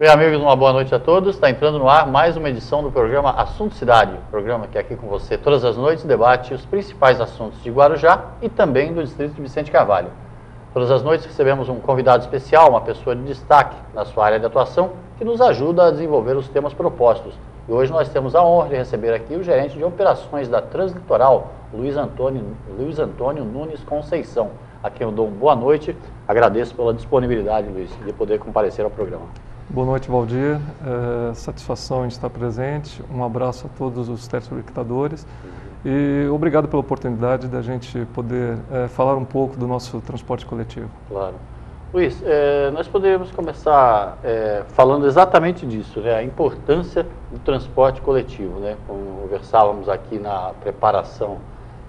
Bem, amigos, uma boa noite a todos. Está entrando no ar mais uma edição do programa Assunto Cidade, programa que aqui com você todas as noites debate os principais assuntos de Guarujá e também do distrito de Vicente Carvalho. Todas as noites recebemos um convidado especial, uma pessoa de destaque na sua área de atuação, que nos ajuda a desenvolver os temas propostos. E hoje nós temos a honra de receber aqui o gerente de operações da Translitoral, Luiz Antônio Nunes Conceição, a quem eu dou uma boa noite. Agradeço pela disponibilidade, Luiz, de poder comparecer ao programa. Boa noite, Valdir. Satisfação em estar presente. Um abraço a todos os telespectadores e obrigado pela oportunidade da gente poder falar um pouco do nosso transporte coletivo. Claro. Luiz, nós poderíamos começar falando exatamente disso, né? A importância do transporte coletivo, né? Como conversávamos aqui na preparação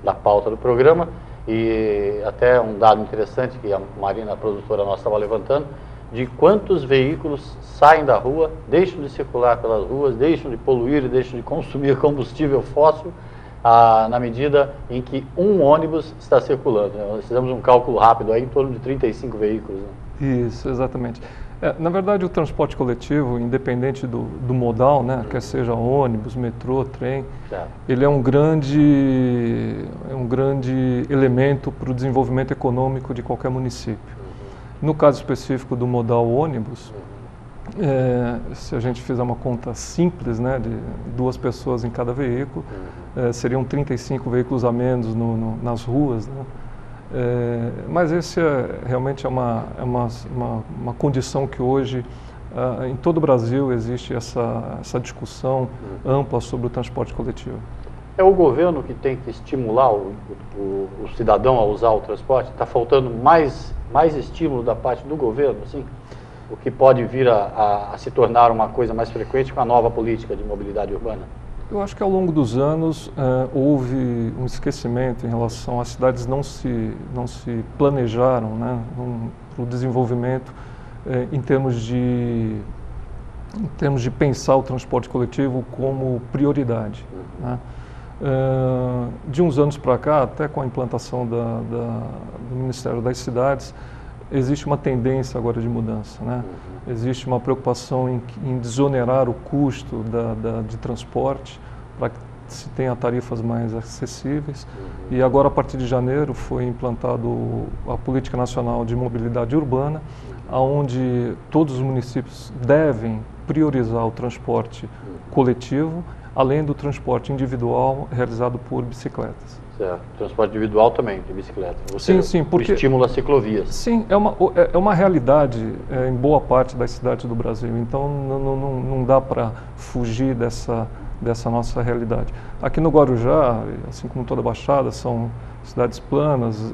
da pauta do programa e até um dado interessante que a Marina, a produtora nossa, estava levantando, de quantos veículos saem da rua, deixam de circular pelas ruas, deixam de poluir e deixam de consumir combustível fóssil na medida em que um ônibus está circulando. Nós fizemos um cálculo rápido aí, em torno de 35 veículos. Né? Isso, exatamente. Na verdade, o transporte coletivo, independente do modal, né, quer seja ônibus, metrô, trem, ele é um grande elemento para o desenvolvimento econômico de qualquer município. No caso específico do modal ônibus, se a gente fizer uma conta simples, né, de 2 pessoas em cada veículo, seriam 35 veículos a menos nas ruas, né? Mas esse realmente é uma condição que hoje, em todo o Brasil, existe essa discussão ampla sobre o transporte coletivo. É o governo que tem que estimular o cidadão a usar o transporte? Está faltando mais estímulo da parte do governo, assim? O que pode vir a se tornar uma coisa mais frequente com a nova política de mobilidade urbana? Eu acho que ao longo dos anos houve um esquecimento em relação às cidades não se planejaram, né, para o desenvolvimento em termos de pensar o transporte coletivo como prioridade. Né? De uns anos para cá, até com a implantação do Ministério das Cidades, existe uma tendência agora de mudança, né? Existe uma preocupação em desonerar o custo de transporte para que se tenha tarifas mais acessíveis. E agora, a partir de janeiro, foi implantado a Política Nacional de Mobilidade Urbana, onde todos os municípios devem priorizar o transporte coletivo, além do transporte individual realizado por bicicletas. Certo. Transporte individual também, de bicicleta. Sim, porque... O estímulo às ciclovias. Sim, é uma realidade em boa parte das cidades do Brasil, então não dá para fugir dessa nossa realidade. Aqui no Guarujá, assim como toda a Baixada, são cidades planas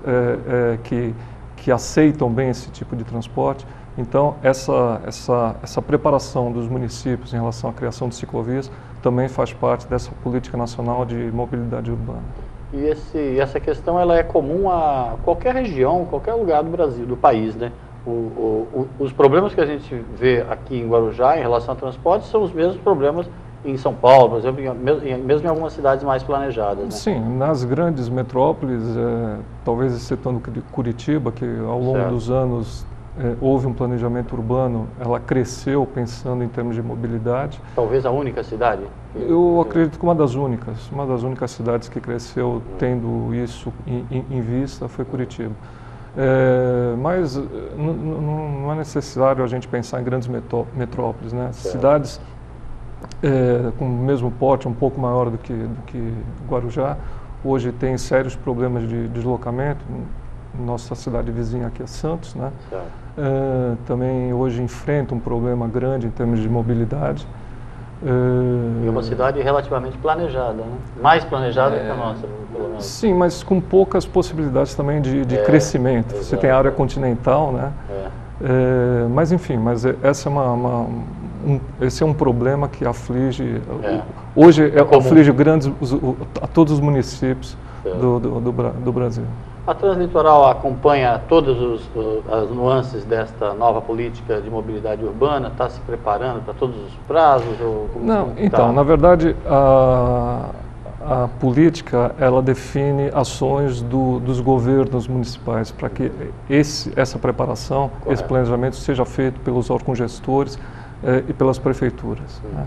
que aceitam bem esse tipo de transporte. Então, essa preparação dos municípios em relação à criação de ciclovias também faz parte dessa política nacional de mobilidade urbana. E essa questão ela é comum a qualquer região, qualquer lugar do Brasil, do país, né? Os problemas que a gente vê aqui em Guarujá em relação ao transporte são os mesmos problemas em São Paulo, por exemplo, mesmo em algumas cidades mais planejadas. Né? Sim, nas grandes metrópoles, talvez excetuando Curitiba, que ao longo dos anos houve um planejamento urbano, ela cresceu pensando em termos de mobilidade. Talvez a única cidade? Eu acredito que uma das únicas cidades que cresceu tendo isso em vista foi Curitiba. Mas não é necessário a gente pensar em grandes metrópoles, né? Cidades com o mesmo porte, um pouco maior do que Guarujá, hoje tem sérios problemas de deslocamento. Nossa cidade vizinha aqui é Santos, né? Também hoje enfrenta um problema grande em termos de mobilidade. E uma cidade relativamente planejada, né? Mais planejada que a nossa, pelo menos. Sim, mas com poucas possibilidades também de crescimento. Exato. Você tem a área continental, né? Mas enfim, esse é um problema que aflige, hoje aflige a todos os municípios do Brasil. A Translitoral acompanha todas as nuances desta nova política de mobilidade urbana? Está se preparando para todos os prazos? Na verdade, a política, ela define ações dos governos municipais para que essa preparação, esse planejamento seja feito pelos órgãos gestores e pelas prefeituras. Né?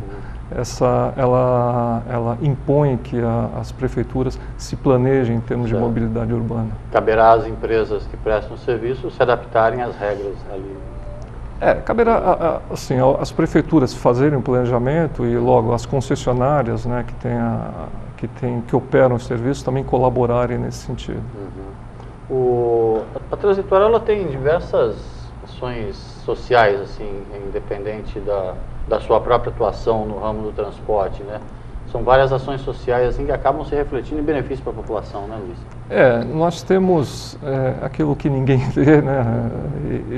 Ela impõe que as prefeituras se planejem em termos de mobilidade urbana. Caberá às empresas que prestam serviço se adaptarem às regras ali. Caberá assim, as prefeituras fazerem o planejamento e logo as concessionárias, né, que operam o serviço também colaborarem nesse sentido. A Transitor, ela tem diversas ações sociais, assim, independente da sua própria atuação no ramo do transporte, né? São várias ações sociais assim que acabam se refletindo em benefício para a população, né, Luiz? Nós temos aquilo que ninguém vê, né?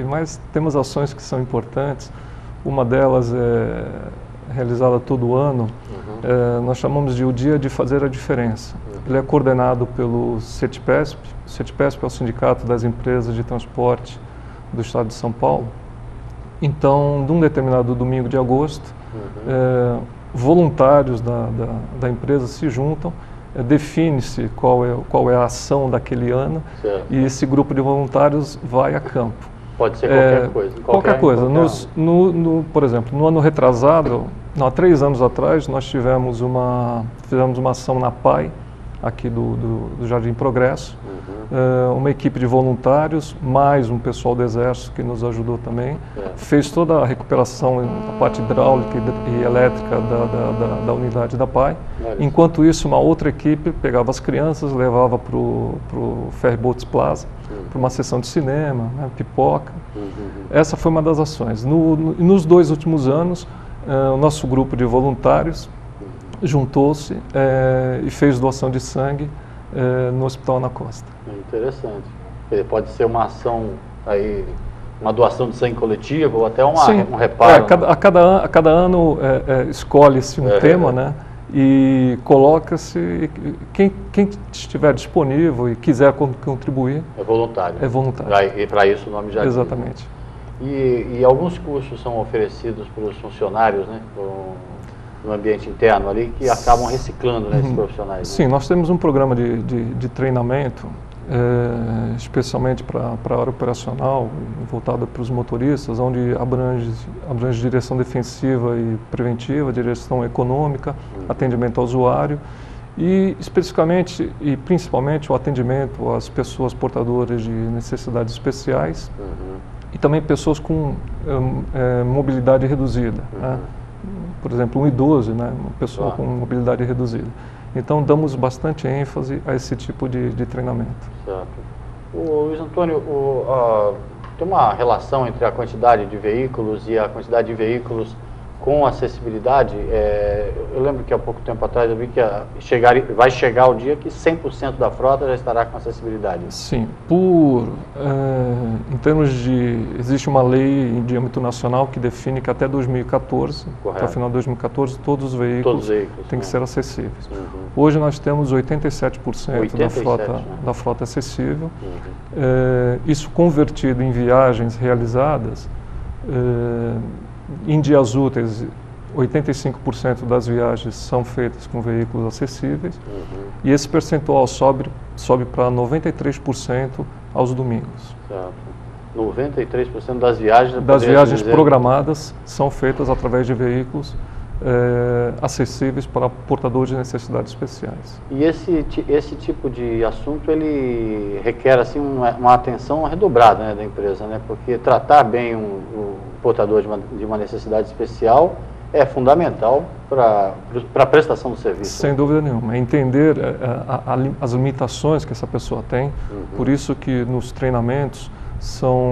Mas temos ações que são importantes. Uma delas é realizada todo ano. Nós chamamos de o Dia de Fazer a Diferença. Ele é coordenado pelo CETPESP. O CETPESP é o Sindicato das Empresas de Transporte do Estado de São Paulo. Então, de um determinado domingo de agosto, voluntários da empresa se juntam, define-se qual é a ação daquele ano, e esse grupo de voluntários vai a campo. Pode ser qualquer coisa. Qualquer coisa. Por exemplo, no ano retrasado, há 3 anos atrás, nós fizemos uma ação na PAI, aqui do Jardim Progresso, uma equipe de voluntários, mais um pessoal do Exército que nos ajudou também, fez toda a recuperação da parte hidráulica e elétrica da unidade da PAI. Enquanto isso, uma outra equipe pegava as crianças, levava para o Ferryboats Plaza, para uma sessão de cinema, né, pipoca. Essa foi uma das ações. Nos 2 últimos anos, o nosso grupo de voluntários juntou-se e fez doação de sangue no Hospital Ana Costa. Interessante. Pode ser uma ação aí, uma doação de sangue coletivo ou até um reparo. A cada ano escolhe-se um tema, né? E coloca-se quem estiver disponível e quiser contribuir. É voluntário. É voluntário. E para isso o nome já diz. Exatamente. E alguns cursos são oferecidos para os funcionários, né? No ambiente interno ali, que acabam reciclando, né, esses profissionais. Sim, nós temos um programa de treinamento, especialmente para a área operacional, voltado para os motoristas, onde abrange direção defensiva e preventiva, direção econômica, atendimento ao usuário e especificamente e principalmente o atendimento às pessoas portadoras de necessidades especiais e também pessoas com mobilidade reduzida, né? Por exemplo, um idoso, né, uma pessoa com mobilidade reduzida. Então, damos bastante ênfase a esse tipo de treinamento. Certo. Luiz Antônio, tem uma relação entre a quantidade de veículos e a quantidade de veículos com acessibilidade? Eu lembro que há pouco tempo atrás eu vi que vai chegar o dia que 100% da frota já estará com acessibilidade. Sim, em termos existe uma lei de âmbito nacional que define que até 2014, até o final de 2014, todos os veículos têm que ser acessíveis. Hoje nós temos 87% da frota acessível. Isso convertido em viagens realizadas, em dias úteis, 85% das viagens são feitas com veículos acessíveis e esse percentual sobe para 93% aos domingos. Certo. 93% das viagens programadas são feitas através de veículos acessíveis para portadores de necessidades especiais. E esse tipo de assunto ele requer assim uma atenção redobrada, né, da empresa, né? Porque tratar bem o portador de uma necessidade especial é fundamental para a prestação do serviço. Sem dúvida nenhuma. Entender as limitações que essa pessoa tem. Por isso que nos treinamentos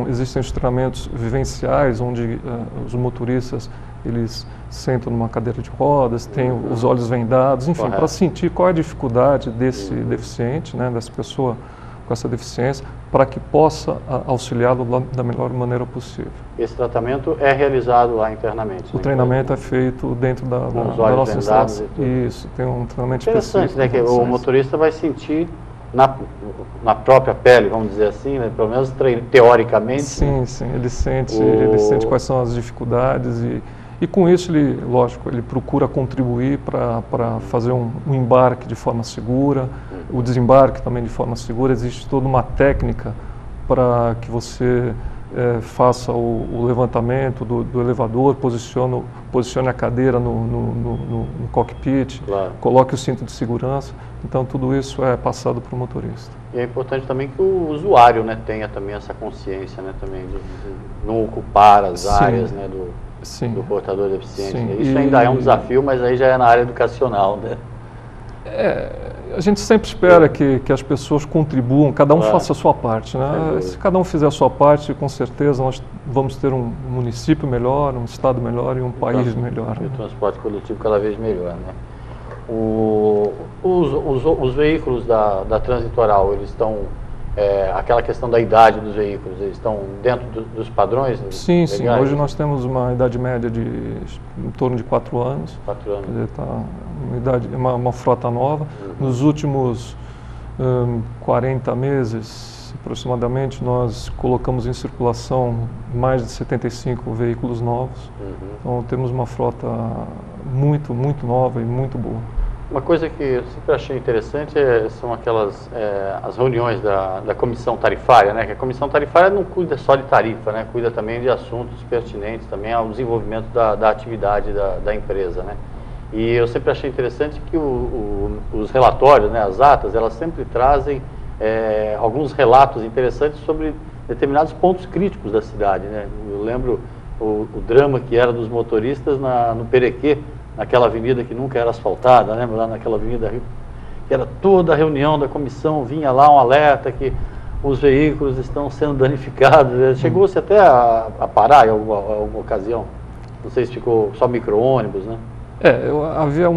existem os treinamentos vivenciais, onde os motoristas eles sentam numa cadeira de rodas, têm os olhos vendados, enfim, para sentir qual é a dificuldade desse deficiente, né, dessa pessoa com essa deficiência, para que possa auxiliá-lo da melhor maneira possível. Esse tratamento é realizado lá internamente? O treinamento é feito dentro da nossa instalação. Isso, tem um treinamento específico. Interessante, né, que o motorista vai sentir na própria pele, vamos dizer assim, né, pelo menos teoricamente. Sim, sim, ele sente quais são as dificuldades e com isso ele, lógico, ele procura contribuir para fazer um embarque de forma segura, o desembarque também de forma segura. Existe toda uma técnica para que você faça o levantamento do elevador, posicione a cadeira no cockpit, claro, coloque o cinto de segurança. Então tudo isso é passado para o motorista. E é importante também que o usuário, né, tenha também essa consciência, né, também de não ocupar as áreas, né, do portador deficiente. Né? Isso ainda é um desafio, mas aí já é na área educacional, né? A gente sempre espera que as pessoas contribuam, cada um faça a sua parte, né? Se cada um fizer a sua parte, com certeza nós vamos ter um município melhor, um estado melhor e um país melhor. E o transporte coletivo cada vez melhor, né? Os veículos da Translitoral, eles estão, aquela questão da idade dos veículos, eles estão dentro dos padrões? Sim, sim. Hoje nós temos uma idade média de em torno de 4 anos. 4 anos. Quer dizer, uma frota nova. Nos últimos 40 meses, aproximadamente, nós colocamos em circulação mais de 75 veículos novos. Então temos uma frota muito, muito nova e muito boa. Uma coisa que eu sempre achei interessante são aquelas as reuniões da comissão tarifária, né? Que a comissão tarifária não cuida só de tarifa, né? Cuida também de assuntos pertinentes também ao desenvolvimento da atividade da empresa, né? E eu sempre achei interessante que os relatórios, né, as atas, elas sempre trazem alguns relatos interessantes sobre determinados pontos críticos da cidade, né? Eu lembro o drama que era dos motoristas no Perequê, naquela avenida que nunca era asfaltada, lembra lá naquela avenida, que era toda a reunião da comissão, vinha lá um alerta que os veículos estão sendo danificados, chegou-se até a parar em alguma ocasião, não sei se ficou só micro-ônibus, né? Havia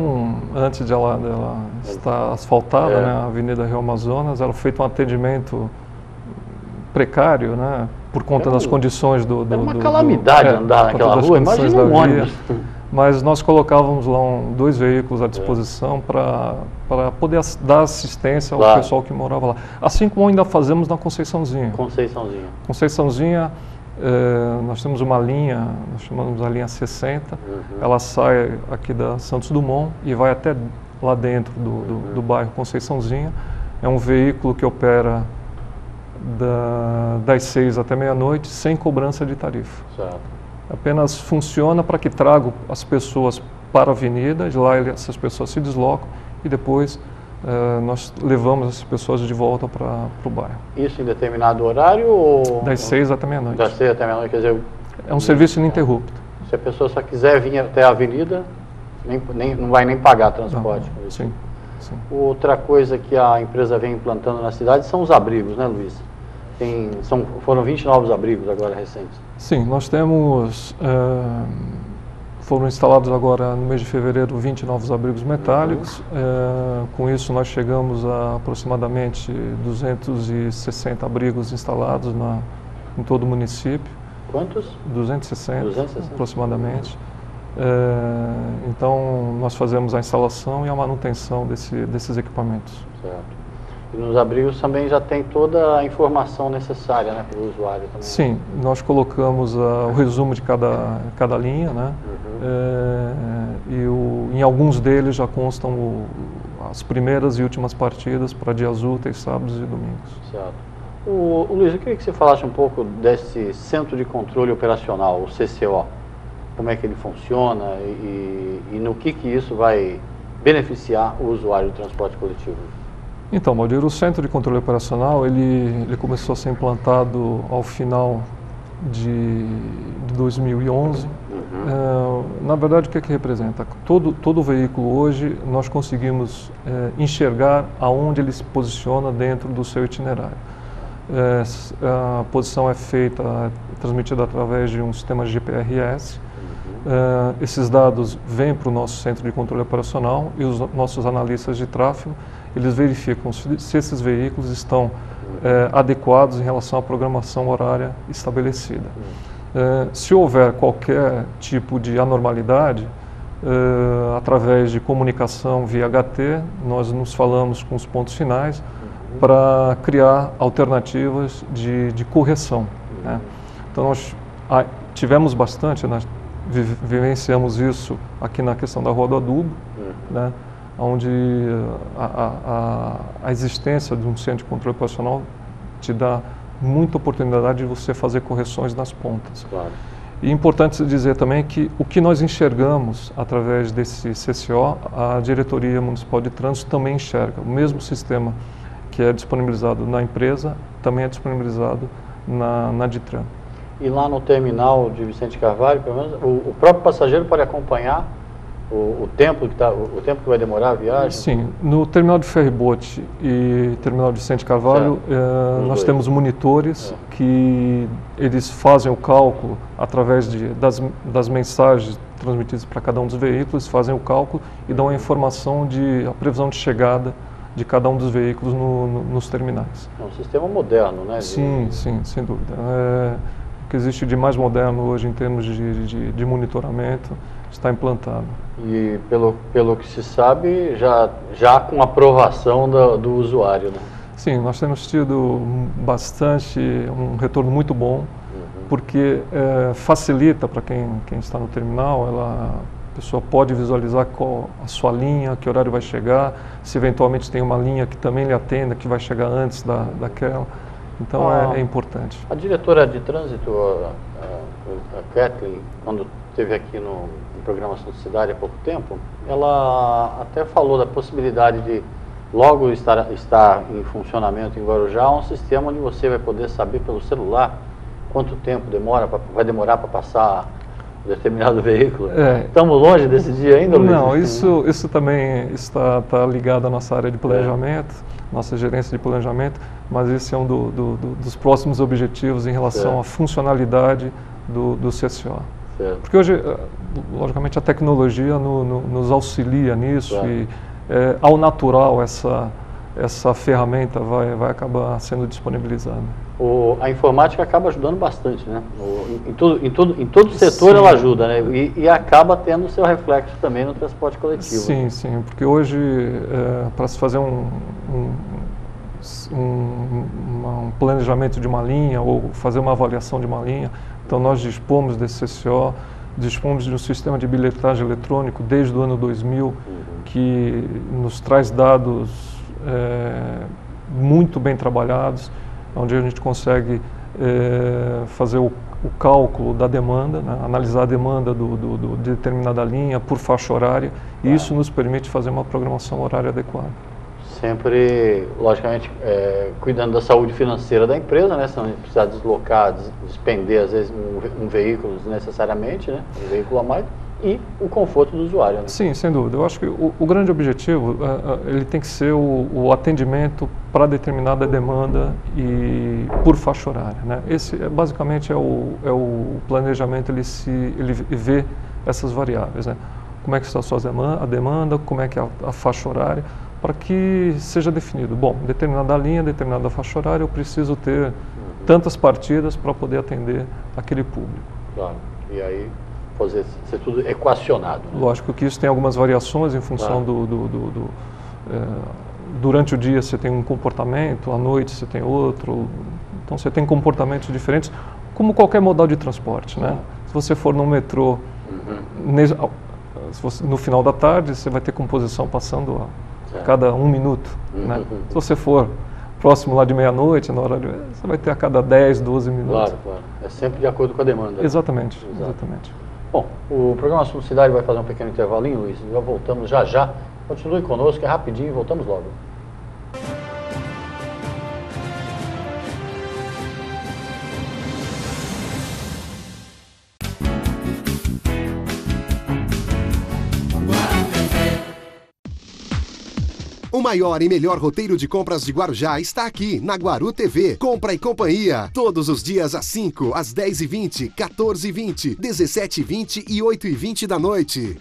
antes de ela estar asfaltada, né, a Avenida Rio Amazonas, era feito um atendimento precário, né, por conta das condições era uma calamidade andar naquela rua, imagina um ônibus. Mas nós colocávamos lá 2 veículos à disposição para poder dar assistência ao pessoal que morava lá. Assim como ainda fazemos na Conceiçãozinha. Conceiçãozinha, nós temos uma linha, nós chamamos a linha 60, ela sai aqui da Santos Dumont e vai até lá dentro do bairro Conceiçãozinha. É um veículo que opera das 6 até meia-noite, sem cobrança de tarifa. Certo. Apenas funciona para que traga as pessoas para a avenida, de lá essas pessoas se deslocam e depois nós levamos essas pessoas de volta para o bairro. Isso em determinado horário? Ou... Das 6 até meia-noite. Das 6 até meia-noite, quer dizer... É um serviço ininterrupto. Se a pessoa só quiser vir até a avenida, não vai nem pagar transporte. Não, sim. Outra coisa que a empresa vem implantando na cidade são os abrigos, né, Luiz? Foram 20 novos abrigos agora recentes. Sim, nós temos, foram instalados agora no mês de fevereiro 20 novos abrigos metálicos. Com isso nós chegamos a aproximadamente 260 abrigos instalados em todo o município. Quantos? 260 aproximadamente. Então nós fazemos a instalação e a manutenção desses equipamentos. Certo. E nos abrigos também já tem toda a informação necessária, né, para o usuário também. Sim, nós colocamos o resumo de cada linha, né? Em alguns deles já constam as primeiras e últimas partidas para dias úteis, sábados e domingos. Certo. Luiz, eu queria que você falasse um pouco desse Centro de Controle Operacional, o CCO. Como é que ele funciona e no que isso vai beneficiar o usuário do transporte coletivo? Então, Valdir, o Centro de Controle Operacional, ele começou a ser implantado ao final de 2011. Na verdade, o que representa? Todo veículo hoje, nós conseguimos enxergar aonde ele se posiciona dentro do seu itinerário. A posição é transmitida através de um sistema GPRS. Esses dados vêm para o nosso Centro de Controle Operacional e os nossos analistas de tráfego, eles verificam se esses veículos estão adequados em relação à programação horária estabelecida. Se houver qualquer tipo de anormalidade, através de comunicação via HT, nós nos falamos com os pontos finais para criar alternativas de correção, né? Então nós tivemos bastante, nós vivenciamos isso aqui na questão da Rua do Adubo, né? Onde a existência de um centro de controle operacional te dá muita oportunidade de você fazer correções nas pontas. Claro. E é importante dizer também que o que nós enxergamos através desse CCO, a Diretoria Municipal de Trânsito também enxerga. O mesmo sistema que é disponibilizado na empresa, também é disponibilizado na Ditran. E lá no terminal de Vicente Carvalho, pelo menos, o próprio passageiro pode acompanhar o tempo que vai demorar a viagem? Sim, no terminal de ferryboat e terminal de Vicente Carvalho, nós temos monitores que eles fazem o cálculo através das mensagens transmitidas para cada um dos veículos, fazem o cálculo e dão a informação a previsão de chegada de cada um dos veículos nos terminais. É um sistema moderno, né? Sim, sem dúvida. O que existe de mais moderno hoje em termos de monitoramento está implantado. E pelo que se sabe, já com aprovação do usuário, né? Sim, nós temos tido um retorno muito bom, porque facilita para quem está no terminal, a pessoa pode visualizar qual a sua linha, que horário vai chegar, se eventualmente tem uma linha que também lhe atenda, que vai chegar antes daquela. Então é importante. A diretora de trânsito, a Kathleen, quando esteve aqui no programa Cidade há pouco tempo, ela até falou da possibilidade de logo estar em funcionamento em Guarujá um sistema onde você vai poder saber pelo celular quanto tempo vai demorar para passar determinado veículo. Estamos longe desse dia ainda, Luiz? Não, isso também está ligado à nossa área de planejamento, nossa gerência de planejamento, mas esse é um dos próximos objetivos em relação à funcionalidade do CCO. Certo. Porque hoje, logicamente, a tecnologia nos auxilia nisso e, ao natural, essa ferramenta vai acabar sendo disponibilizada. A informática acaba ajudando bastante, né? Em todo setor ela ajuda, né? E acaba tendo o seu reflexo também no transporte coletivo. Sim, sim, porque hoje, para se fazer um planejamento de uma linha ou fazer uma avaliação de uma linha, então nós dispomos desse CCO, dispomos de um sistema de bilhetagem eletrônico desde o ano 2000, que nos traz dados muito bem trabalhados, onde a gente consegue fazer o cálculo da demanda, né, analisar a demanda de determinada linha por faixa horária, e isso nos permite fazer uma programação horária adequada. Sempre, logicamente, cuidando da saúde financeira da empresa, né? Senão a gente precisa deslocar, despender, às vezes, um veículo desnecessariamente, né? Um veículo a mais, e o conforto do usuário, né? Sim, sem dúvida. Eu acho que o grande objetivo, ele tem que ser o atendimento para determinada demanda e por faixa horária, né? Esse, basicamente, é o planejamento, ele vê essas variáveis, né? Como é que está a demanda, como é que é a faixa horária, para que seja definido, bom, determinada linha, determinada faixa horária, eu preciso ter tantas partidas para poder atender aquele público. Claro, e aí ser tudo equacionado. Né? Lógico que isso tem algumas variações em função durante o dia você tem um comportamento, à noite você tem outro, então você tem comportamentos diferentes, como qualquer modal de transporte, né? Se você for no metrô, no final da tarde, você vai ter composição passando a cada 1 minuto, né? Se você for próximo lá de meia-noite, na hora você vai ter a cada 10, 12 minutos. Claro. É sempre de acordo com a demanda. Exatamente. Bom, o programa Assunto Cidade vai fazer um pequeno intervalinho, Luiz, já voltamos já. Continue conosco, é rapidinho e voltamos logo. O maior e melhor roteiro de compras de Guarujá está aqui, na Guaru TV. Compra e Companhia. Todos os dias às 5, às 10h20, 14h20, 17h20 e 8h20 da noite.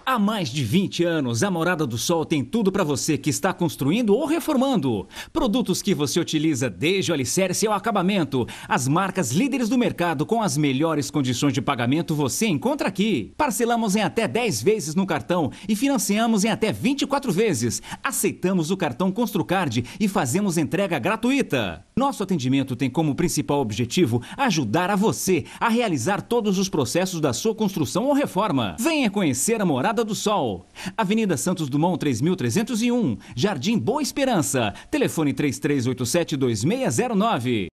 Há mais de 20 anos, a Morada do Sol tem tudo para você que está construindo ou reformando. Produtos que você utiliza desde o alicerce ao acabamento. As marcas líderes do mercado com as melhores condições de pagamento você encontra aqui. Parcelamos em até 10 vezes no cartão e financiamos em até 24 vezes. Aceitamos o cartão Construcard e fazemos entrega gratuita. Nosso atendimento tem como principal objetivo ajudar a você a realizar todos os processos da sua construção ou reforma. Venha conhecer a Morada Morada do Sol. Avenida Santos Dumont 3301, Jardim Boa Esperança. Telefone 3387-2609.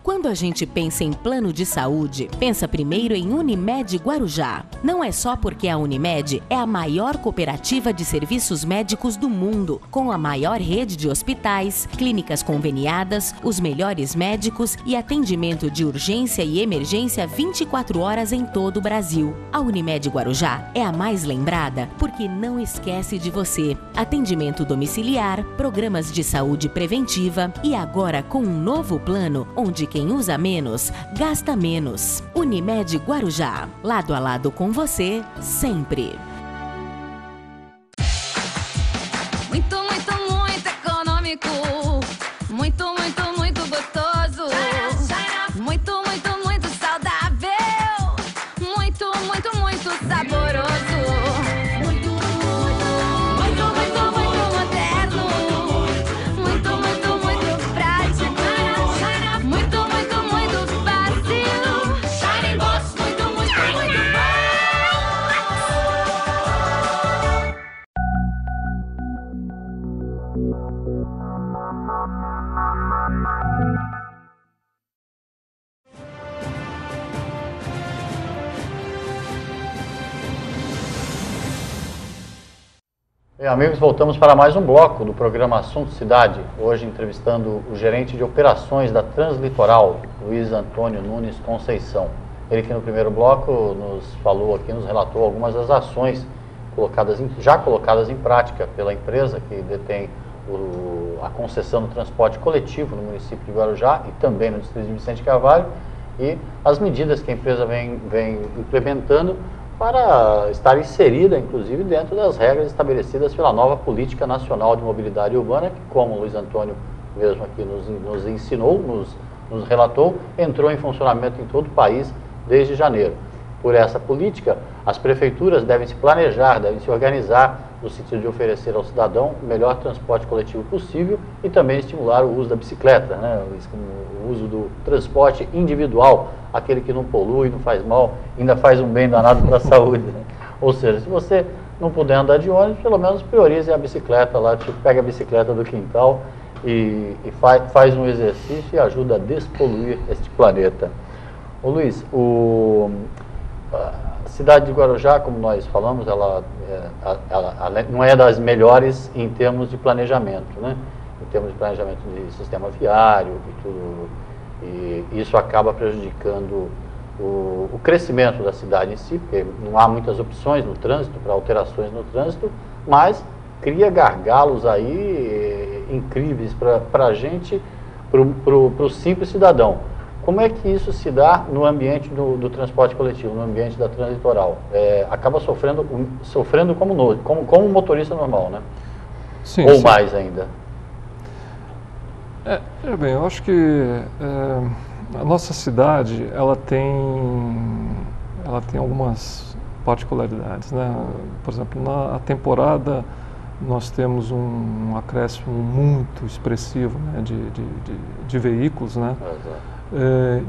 Quando a gente pensa em plano de saúde, pensa primeiro em Unimed Guarujá. Não é só porque a Unimed é a maior cooperativa de serviços médicos do mundo, com a maior rede de hospitais, clínicas conveniadas, os melhores médicos e atendimento de urgência e emergência 24 horas em todo o Brasil. A Unimed Guarujá é a mais lembrada porque não esquece de você. Atendimento domiciliar, programas de saúde preventiva e agora com um novo plano onde quem usa menos, gasta menos. Unimed Guarujá, lado a lado com você, sempre. Muito, muito, muito econômico. Muito, muito, muito gostoso. Muito, muito, muito saudável. Muito, muito, muito saboroso. Muito, muito, muito, muito moderno. Muito, muito, muito prático. Muito, muito, muito fácil. Shining Boss, muito, muito, muito bom. Bem, amigos, voltamos para mais um bloco do programa Assunto Cidade. Hoje entrevistando o gerente de operações da Translitoral, Luiz Antônio Nunes Conceição. Ele que no primeiro bloco nos falou aqui, nos relatou algumas das ações já colocadas em prática pela empresa que detém a concessão do transporte coletivo no município de Guarujá e também no distrito de Vicente Carvalho, e as medidas que a empresa vem implementando para estar inserida, inclusive, dentro das regras estabelecidas pela nova Política Nacional de Mobilidade Urbana, que, como o Luiz Antônio mesmo aqui nos ensinou, nos relatou, entrou em funcionamento em todo o país desde janeiro. Por essa política, as prefeituras devem se planejar, devem se organizar no sentido de oferecer ao cidadão o melhor transporte coletivo possível e também estimular o uso da bicicleta, né? O uso do transporte individual, aquele que não polui, não faz mal, ainda faz um bem danado para a saúde, né? Ou seja, se você não puder andar de ônibus, pelo menos priorize a bicicleta lá, tipo, pega a bicicleta do quintal e faz um exercício e ajuda a despoluir este planeta. Ô Luiz, a cidade de Guarujá, como nós falamos, ela não é das melhores em termos de planejamento, né? Em termos de planejamento de sistema viário e tudo, e isso acaba prejudicando o crescimento da cidade em si, porque não há muitas opções no trânsito, para alterações no trânsito, mas cria gargalos aí incríveis para a gente, para o simples cidadão. Como é que isso se dá no ambiente do transporte coletivo, no ambiente da Translitoral? Acaba sofrendo como um motorista normal, né? Sim, ou sim. mais ainda? Bem, eu acho que a nossa cidade ela tem algumas particularidades, né? Por exemplo, na temporada nós temos um acréscimo muito expressivo, né, de veículos, né? Exato.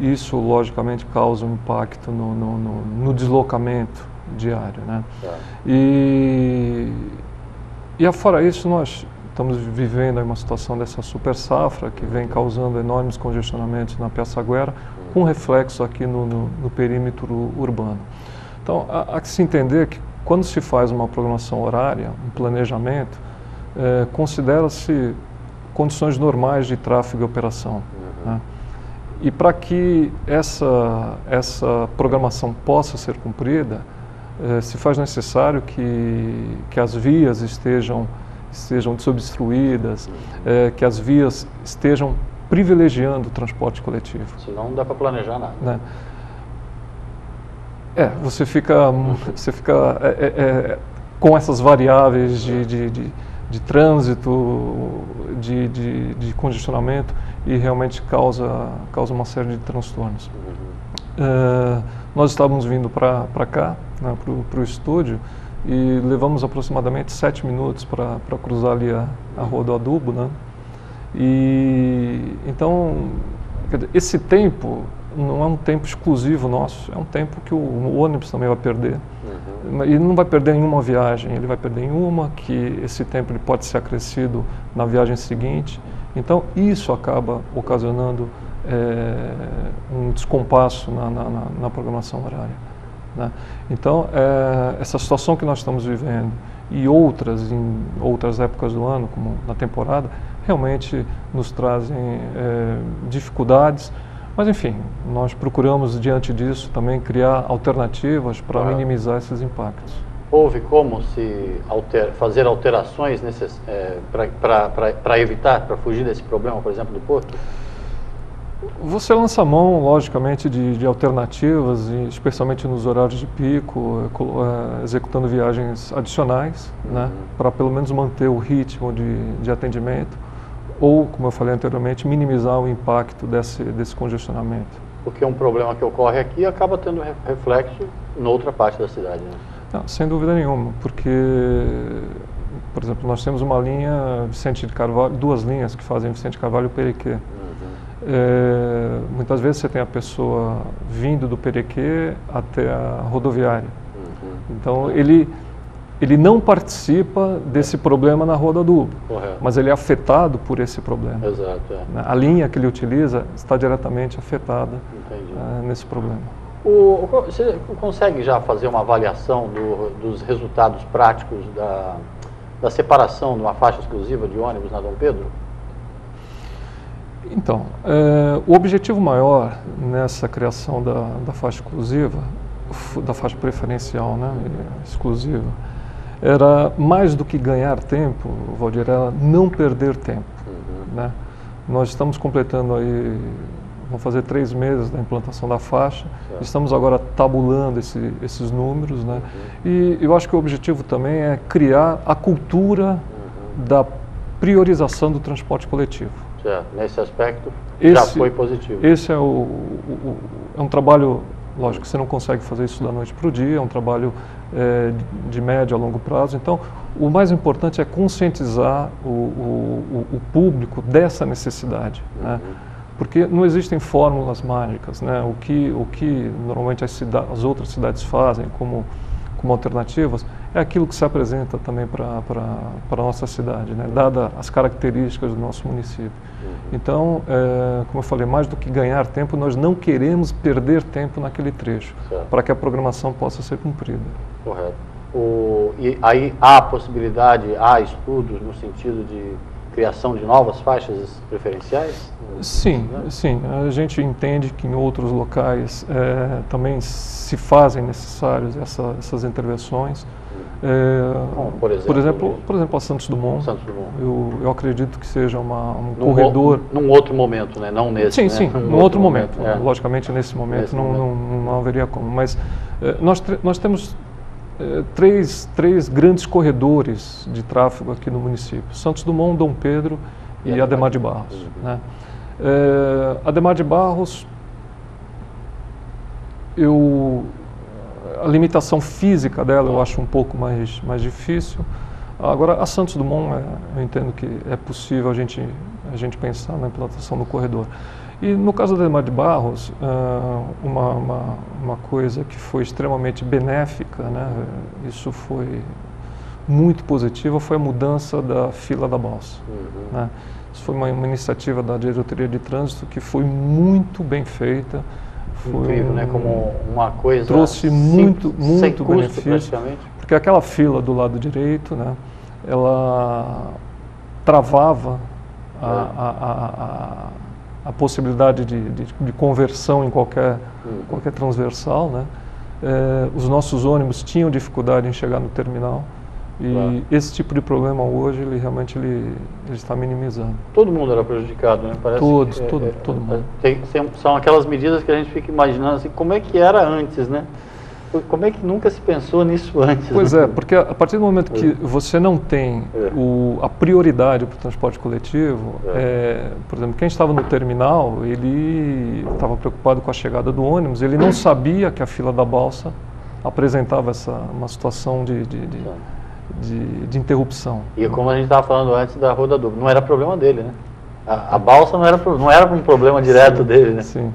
Isso, logicamente, causa um impacto no deslocamento diário, né? E afora isso, nós estamos vivendo aí uma situação dessa super safra que vem causando enormes congestionamentos na Piaçaguera, com reflexo aqui no perímetro urbano. Então, há que se entender que quando se faz uma programação horária, um planejamento, considera-se condições normais de tráfego e operação, né? E para que essa programação possa ser cumprida, se faz necessário que as vias estejam desobstruídas, que as vias estejam privilegiando o transporte coletivo. Senão não dá para planejar nada. Né? Você fica com essas variáveis de trânsito, de congestionamento, e realmente causa uma série de transtornos. Nós estávamos vindo para cá, né, para o estúdio, e levamos aproximadamente 7 minutos para cruzar ali a Rua do Adubo, né? E então, quer dizer, esse tempo não é um tempo exclusivo nosso, é um tempo que o ônibus também vai perder. Ele não vai perder em uma viagem, ele vai perder em uma, que esse tempo ele pode ser acrescido na viagem seguinte. Então, isso acaba ocasionando um descompasso na programação horária, né? Então, essa situação que nós estamos vivendo e outras em outras épocas do ano, como na temporada, realmente nos trazem dificuldades. Mas, enfim, nós procuramos, diante disso, também criar alternativas para minimizar esses impactos. Houve como se fazer alterações para evitar, para fugir desse problema, por exemplo, do Porto? Você lança mão, logicamente, de alternativas, e especialmente nos horários de pico, executando viagens adicionais, né, para pelo menos manter o ritmo de atendimento, ou, como eu falei anteriormente, minimizar o impacto desse congestionamento. Porque um problema que ocorre aqui acaba tendo reflexo em outra parte da cidade, né? Não, sem dúvida nenhuma, porque, por exemplo, nós temos uma linha Vicente de Carvalho, duas linhas que fazem Vicente de Carvalho e Perequê. Muitas vezes você tem a pessoa vindo do Perequê até a rodoviária. Então, ele não participa desse problema na Rua da Adubo, mas ele é afetado por esse problema. Exato. A linha que ele utiliza está diretamente afetada nesse problema. Você consegue já fazer uma avaliação dos resultados práticos da separação de uma faixa exclusiva de ônibus na Dom Pedro? Então, o objetivo maior nessa criação da faixa exclusiva, da faixa preferencial, né, exclusiva, era mais do que ganhar tempo, Valdir, era não perder tempo, né? Nós estamos completando aí, vão fazer 3 meses da implantação da faixa, estamos agora tabulando esses números, né? E eu acho que o objetivo também é criar a cultura da priorização do transporte coletivo. Certo. Nesse aspecto já foi positivo. Esse é um trabalho, lógico, você não consegue fazer isso da noite para o dia, é um trabalho de médio a longo prazo. Então, o mais importante é conscientizar o público dessa necessidade, né? Porque não existem fórmulas mágicas, né? O que normalmente as outras cidades fazem como alternativas é aquilo que se apresenta também para a nossa cidade, né? Dada as características do nosso município. Então, como eu falei, mais do que ganhar tempo, nós não queremos perder tempo naquele trecho, para que a programação possa ser cumprida. Correto. E aí há possibilidade, há estudos no sentido de criação de novas faixas preferenciais? Sim, sim. A gente entende que em outros locais também se fazem necessárias essas intervenções. Por exemplo, a Santos Dumont. Eu acredito que seja um corredor. Num outro momento, né? Não nesse. Sim, né? sim, num outro momento. Logicamente, nesse momento não haveria como. Mas nós temos três grandes corredores de tráfego aqui no município: Santos Dumont, Dom Pedro e Ademar de Barros, né? Ademar de Barros, a limitação física dela eu acho um pouco mais difícil. Agora, a Santos Dumont, eu entendo que é possível a gente pensar na implantação do corredor. E no caso da Ademar de Barros, uma coisa que foi extremamente benéfica, né, isso foi muito positiva, foi a mudança da fila da balsa, né? Isso foi uma iniciativa da Diretoria de Trânsito que foi muito bem feita. Foi incrível, né? Como uma coisa trouxe muito benefício, porque aquela fila do lado direito, né, ela travava a possibilidade de conversão em qualquer transversal, né? Os nossos ônibus tinham dificuldade em chegar no terminal. E esse tipo de problema hoje, ele realmente está minimizando. Todo mundo era prejudicado, né? Parece todo mundo. São aquelas medidas que a gente fica imaginando assim, como é que era antes, né? Como é que nunca se pensou nisso antes? Pois né? porque a partir do momento que você não tem a prioridade para o transporte coletivo, por exemplo, quem estava no terminal, ele estava preocupado com a chegada do ônibus, ele não sabia que a fila da balsa apresentava uma situação de interrupção. E como a gente estava falando antes da Rua da Adubo, não era problema dele, né? A balsa não era um problema direto dele, né? Sim.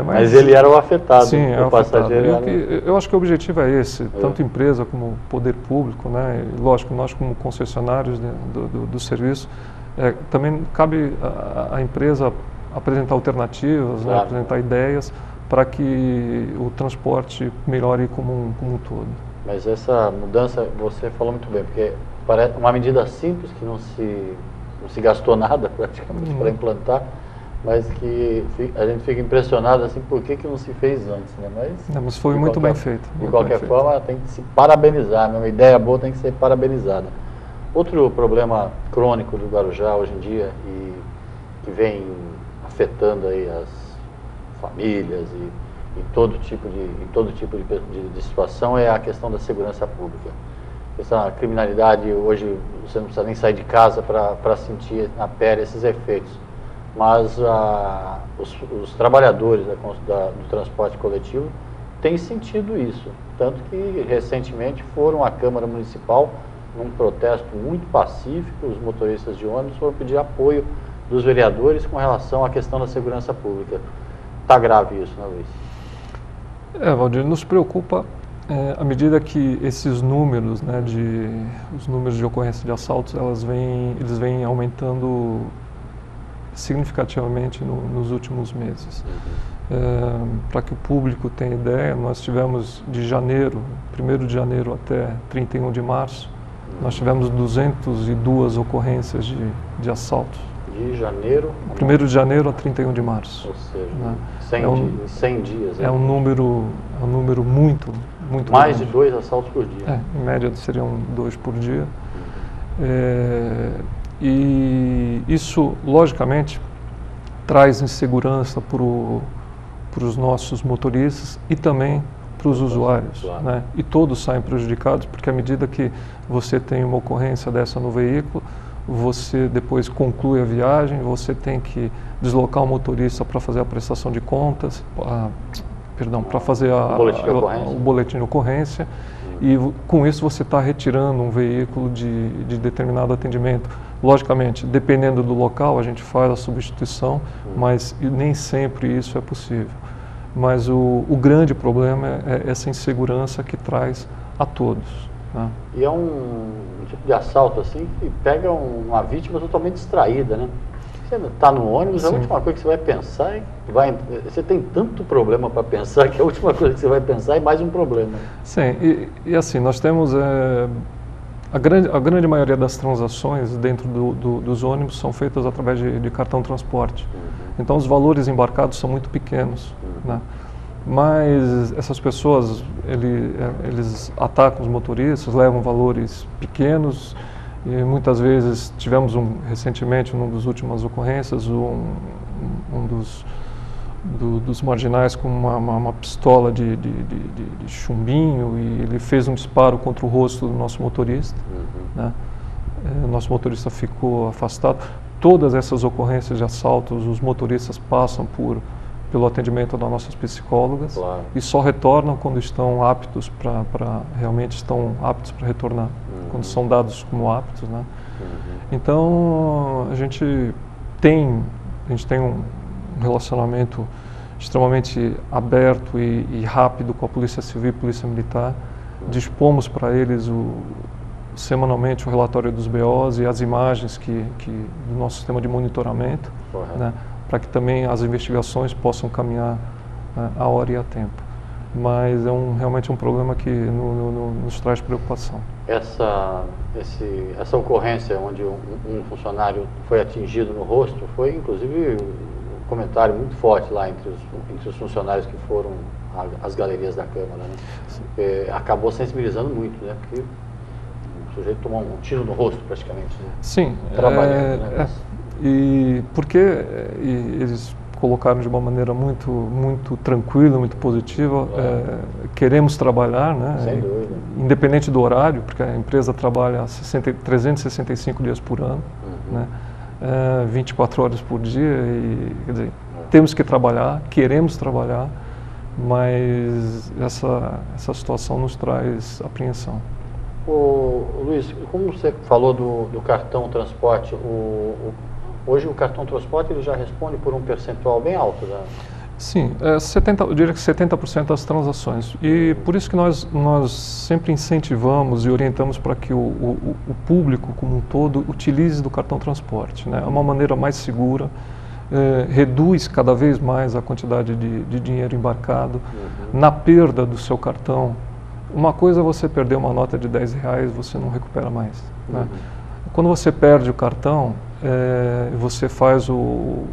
Mas ele era o afetado. Sim, é o passageiro. Eu acho que o objetivo é esse, tanto empresa como poder público, né? E, lógico, nós como concessionários, né, do serviço, também cabe à empresa apresentar alternativas, né, apresentar ideias para que o transporte melhore como um todo. Mas essa mudança, você falou muito bem, porque parece uma medida simples que não se gastou nada praticamente para implantar, mas que a gente fica impressionado assim, por que não se fez antes, né? Mas foi muito bem feito. De qualquer forma, tem que se parabenizar, né? Uma ideia boa tem que ser parabenizada. Outro problema crônico do Guarujá hoje em dia e que vem afetando aí as famílias e todo tipo de situação é a questão da segurança pública. Essa criminalidade hoje você não precisa nem sair de casa para sentir na pele esses efeitos. Mas os trabalhadores do transporte coletivo têm sentido isso. Tanto que recentemente foram à Câmara Municipal num protesto muito pacífico, os motoristas de ônibus foram pedir apoio dos vereadores com relação à questão da segurança pública. Está grave isso, né, Luiz? Valdir, nos preocupa à medida que esses números, né, os números de ocorrência de assaltos, eles vêm aumentando significativamente nos últimos meses. Para que o público tenha ideia, nós tivemos de 1º de janeiro até 31 de março, nós tivemos 202 ocorrências de assaltos. De janeiro? 1º de janeiro a 31 de março. Ou seja, né? 100 dias. É um número muito mais grande. de 2 assaltos por dia. Em média seriam 2 por dia. E isso, logicamente, traz insegurança para os nossos motoristas e também para os usuários. Claro. Né? E todos saem prejudicados, porque à medida que você tem uma ocorrência dessa no veículo, você depois conclui a viagem, você tem que deslocar o motorista para fazer a prestação de contas, para fazer o boletim de ocorrência. E com isso você está retirando um veículo de determinado atendimento. Logicamente, dependendo do local, a gente faz a substituição, mas nem sempre isso é possível. Mas o grande problema é essa insegurança que traz a todos. Né? E é um tipo de assalto assim que pega uma vítima totalmente distraída, né? Você está no ônibus, a última coisa que você vai pensar você tem tanto problema para pensar que a última coisa que você vai pensar é mais um problema. Sim, e assim, nós temos a grande maioria das transações dentro dos ônibus são feitas através de cartão transporte. Então os valores embarcados são muito pequenos, né? Mas essas pessoas, eles atacam os motoristas, levam valores pequenos. E muitas vezes tivemos recentemente, numa das últimas ocorrências, dos marginais com uma pistola de chumbinho, e ele fez um disparo contra o rosto do nosso motorista. Né? O nosso motorista ficou afastado. Todas essas ocorrências de assaltos, os motoristas passam pelo atendimento das nossas psicólogas. Claro. E só retornam quando estão aptos realmente estão aptos para retornar, quando são dados como aptos, né? Então a gente tem um relacionamento extremamente aberto e rápido com a Polícia Civil e Polícia Militar. Dispomos para eles semanalmente o relatório dos BOs e as imagens do nosso sistema de monitoramento, né, para que também as investigações possam caminhar a hora e a tempo. Mas é realmente um problema que nos traz preocupação. Essa ocorrência onde um funcionário foi atingido no rosto foi, inclusive, um comentário muito forte lá entre os funcionários que foram às galerias da Câmara, né? Acabou sensibilizando muito, né? Porque o sujeito tomou um tiro no rosto, praticamente. Né? Sim. Trabalhando, né? E porque eles colocaram de uma maneira muito tranquila, muito positiva. Queremos trabalhar, né? Sem dúvida. Independente do horário, porque a empresa trabalha 365 dias por ano, né? 24 horas por dia, e quer dizer, temos que trabalhar, queremos trabalhar, mas essa situação nos traz apreensão. Luiz, como você falou do cartão transporte, hoje o cartão transporte ele já responde por um percentual bem alto, né? Sim, eu diria que 70% das transações. E por isso que nós sempre incentivamos e orientamos para que o público como um todo utilize do cartão transporte, né? É uma maneira mais segura, reduz cada vez mais a quantidade de dinheiro embarcado. Na perda do seu cartão, uma coisa é você perder uma nota de R$10, você não recupera mais, né? Quando você perde o cartão, você faz o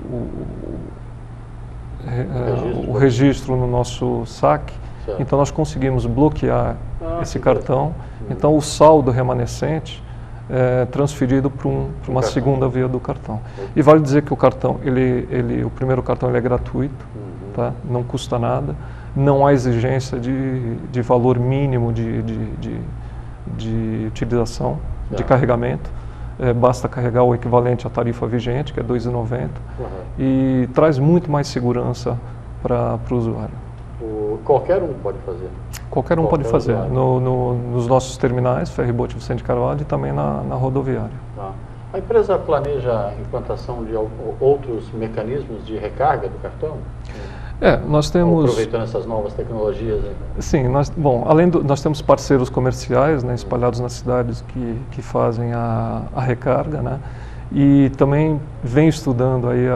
registro no nosso saque, certo. Então nós conseguimos bloquear esse cartão, então o saldo remanescente é transferido para uma segunda via do cartão. E vale dizer que o cartão, o primeiro cartão ele é gratuito, tá? Não custa nada, não há exigência de valor mínimo de utilização, de carregamento. Basta carregar o equivalente à tarifa vigente, que é R$2,90, e traz muito mais segurança para o usuário. Qualquer um pode fazer? Qualquer um pode fazer, nos nossos terminais, Ferry-Boat Vicente Carvalho, e também na rodoviária. Tá. A empresa planeja a implantação de outros mecanismos de recarga do cartão? Nós temos... Aproveitando essas novas tecnologias. Né? Sim, nós temos parceiros comerciais, né, espalhados nas cidades que fazem a recarga, né, e também vem estudando aí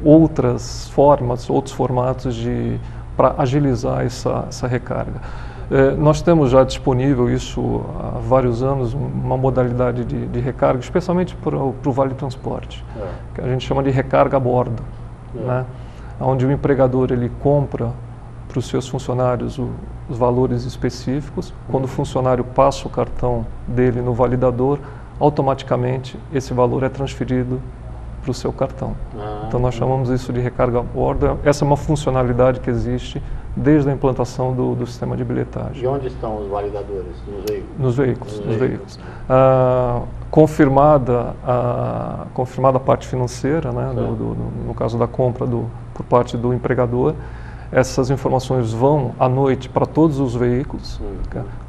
outras formas, outros formatos para agilizar essa recarga. Nós temos já disponível isso há vários anos, uma modalidade de recarga, especialmente para o Vale Transporte, que a gente chama de recarga a bordo, né? Onde o empregador ele compra para os seus funcionários os valores específicos. Quando o funcionário passa o cartão dele no validador, automaticamente esse valor é transferido para o seu cartão. Então nós chamamos isso de recarga a bordo. Essa é uma funcionalidade que existe desde a implantação do sistema de bilhetagem. E onde estão os validadores? Nos veículos. Confirmada a parte financeira, né, no caso da compra por parte do empregador, essas informações vão à noite para todos os veículos.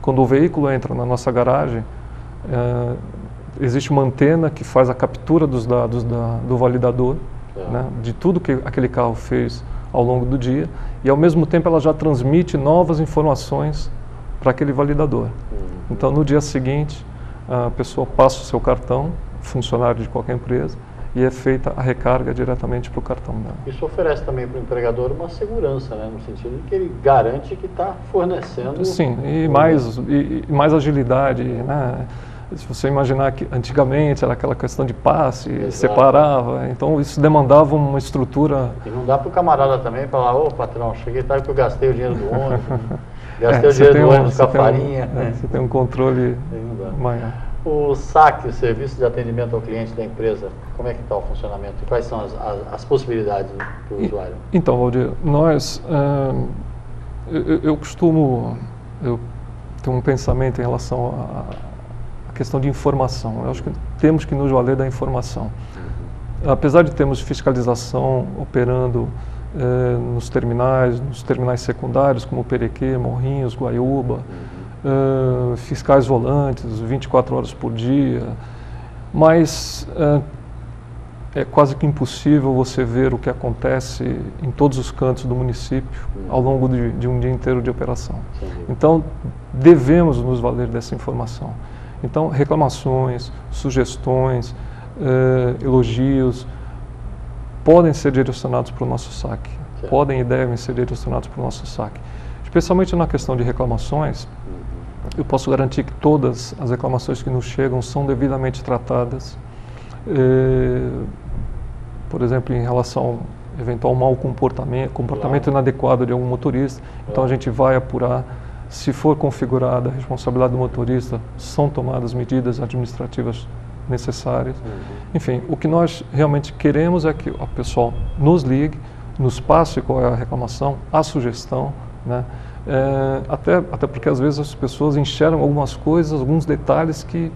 Quando o veículo entra na nossa garagem, existe uma antena que faz a captura dos dados do validador, né, de tudo que aquele carro fez ao longo do dia, e ao mesmo tempo ela já transmite novas informações para aquele validador. Então no dia seguinte a pessoa passa o seu cartão, funcionário de qualquer empresa, e é feita a recarga diretamente para o cartão dela. Isso oferece também para o empregador uma segurança, né, no sentido de que ele garante que está fornecendo... Sim, e mais agilidade, né? Se você imaginar que antigamente era aquela questão de passe, separava, então isso demandava uma estrutura... E não dá para o camarada também falar, ô patrão, cheguei tarde que eu gastei o dinheiro do ônibus, gastei o dinheiro do ônibus com a farinha. Você tem um controle maior. O SAC, o Serviço de Atendimento ao Cliente da empresa, como é que está o funcionamento? E quais são as possibilidades para o usuário? Então, Valdir, eu costumo ter um pensamento em relação a questão de informação. Eu acho que temos que nos valer da informação. Apesar de termos fiscalização operando nos terminais secundários, como Perequê, Morrinhos, Guaiúba, fiscais volantes, 24 horas por dia, mas é quase que impossível você ver o que acontece em todos os cantos do município ao longo de um dia inteiro de operação. Então, devemos nos valer dessa informação. Então, reclamações, sugestões, elogios podem ser direcionados para o nosso saque. Podem e devem ser direcionados para o nosso saque. Especialmente na questão de reclamações, eu posso garantir que todas as reclamações que nos chegam são devidamente tratadas. Por exemplo, em relação ao eventual mau comportamento inadequado de algum motorista, então a gente vai apurar. Se for configurada a responsabilidade do motorista, são tomadas medidas administrativas necessárias. Enfim, o que nós realmente queremos é que o pessoal nos ligue, nos passe qual é a reclamação, a sugestão, né? Até porque às vezes as pessoas enxergam algumas coisas, alguns detalhes que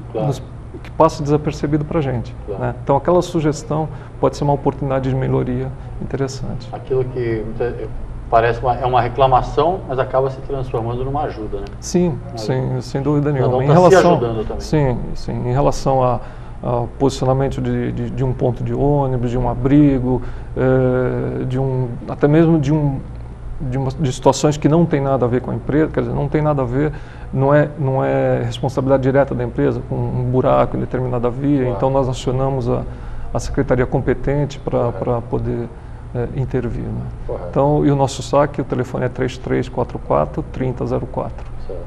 passam desapercebido para a gente. Né? Então aquela sugestão pode ser uma oportunidade de melhoria interessante. Aquilo que parece uma reclamação, mas acaba se transformando numa ajuda, né? Sim, sem dúvida nenhuma. Em relação, se ajudando também. Sim, em relação posicionamento de um ponto de ônibus, de um abrigo, até mesmo de situações que não tem nada a ver com a empresa, quer dizer, não tem nada a ver, não é responsabilidade direta da empresa, com um buraco em determinada via, claro. Então nós acionamos a secretaria competente para poder intervir. Né? Então, e o nosso saque, o telefone é 3344-3004. Certo.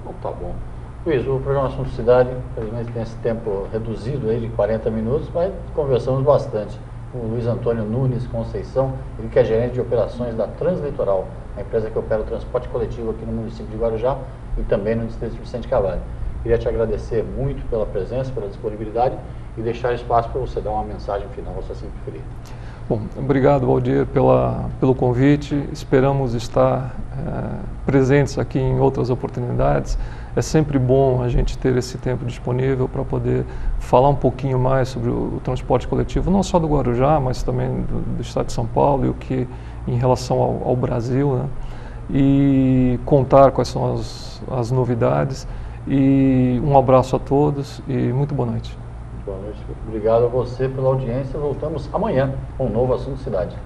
Então, tá bom. Luiz, o programa Assunto Cidade, infelizmente tem esse tempo reduzido aí de 40 minutos, mas conversamos bastante. O Luiz Antônio Nunes Conceição, ele que é gerente de operações da Translitoral, a empresa que opera o transporte coletivo aqui no município de Guarujá e também no distrito de Vicente Carvalho. Queria te agradecer muito pela presença, pela disponibilidade e deixar espaço para você dar uma mensagem final, se assim preferir. Bom, obrigado, Valdir, pelo convite. Esperamos estar presentes aqui em outras oportunidades. É sempre bom a gente ter esse tempo disponível para poder falar um pouquinho mais sobre o transporte coletivo, não só do Guarujá, mas também do estado de São Paulo e o que em relação ao Brasil, né? E contar quais são as novidades. E um abraço a todos e muito boa noite. Boa noite. Obrigado a você pela audiência. Voltamos amanhã com um novo Assunto Cidade.